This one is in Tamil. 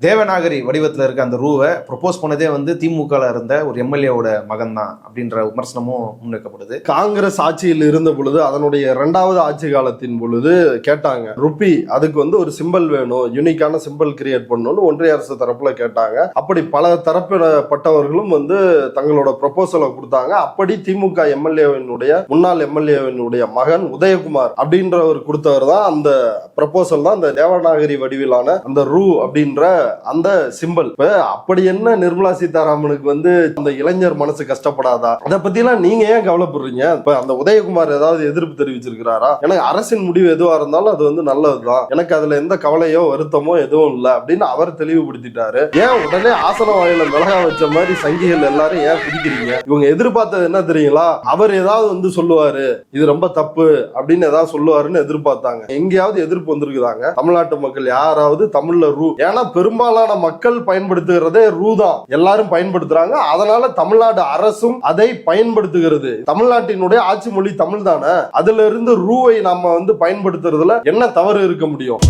தேவநாகரி வடிவத்தில் இருக்க அந்த ரூவை ப்ரொபோஸ் பண்ணதே வந்து திமுகவில் இருந்த ஒரு எம்எல்ஏவோட மகன் தான் அப்படின்ற விமர்சனமும் முன்வைக்கப்படுது. காங்கிரஸ் ஆட்சியில் இருந்த பொழுது அதனுடைய 2வது ஆட்சி காலத்தின் பொழுது கேட்டாங்க, ருப்பி அதுக்கு வந்து ஒரு சிம்பல் வேணும், யூனிக்கான சிம்பல் கிரியேட் பண்ணணும்னு ஒன்றிய அரசு தரப்புல கேட்டாங்க. அப்படி பல தரப்பட்டவர்களும் வந்து தங்களோட ப்ரொபோசலை கொடுத்தாங்க. அப்படி திமுக எம்எல்ஏவினுடைய முன்னாள் எம்எல்ஏவினுடைய மகன் உதயகுமார் அப்படின்றவர் கொடுத்தவர் தான் அந்த ப்ரொபோசல் தான் அந்த தேவநாகரி வடிவிலான அந்த ரூ அப்படின்ற அந்த சிம்பல். அப்படி என்ன நிர்மலா சீதாராமனுக்கு வந்து அந்த இளைஞர் மனசு கஷ்டப்படாதா? அதை பத்தி எல்லாம் நீங்க ஏன் கவலைப்படுறீங்க? இப்ப அந்த உதயகுமார் ஏதாவது எதிர்ப்பு தெரிவிச்சிருக்கிறாரா? எனக்கு அரசின் முடிவு எதுவா இருந்தாலும் அது வந்து நல்லதுதான், எனக்கு அதுல எந்த கவலையோ வருத்தமோ எதுவும் இல்லை அப்படின்னு அவர் தெளிவுபடுத்திட்டாரு. ஏன் உடனே ஆசன வாயில மிளகா வச்ச மாதிரி சங்கிகள் எல்லாரும் ஏன் பிடிக்கிறீங்க? இவங்க எதிர்பார்த்தது என்ன தெரியுங்களா? அவர் ஏதாவது வந்து சொல்லுவாரு இது ரொம்ப தப்பு அப்படின்னு ஏதாவது சொல்லுவாருன்னு எதிர்பார்த்தாங்க. எங்கேயாவது எதிர்ப்பு வந்திருக்குதாங்க? தமிழ்நாட்டு மக்கள் யாராவது தமிழ்ல ரூ, ஏன்னா பெரும்பாலான மக்கள் பயன்படுத்துகிறதே ரூ தான், எல்லாரும் பயன்படுத்துறாங்க. அதனால தமிழ்நாடு அரசும் அதை பயன்படுத்துகிறது. தமிழ்நாட்டினுடைய ஆட்சி மொழி தமிழ் தானே, அதுல இருந்து ரூவை நாம வந்து பயன்படுத்துறதுல என்ன தவறு இருக்க முடியும்?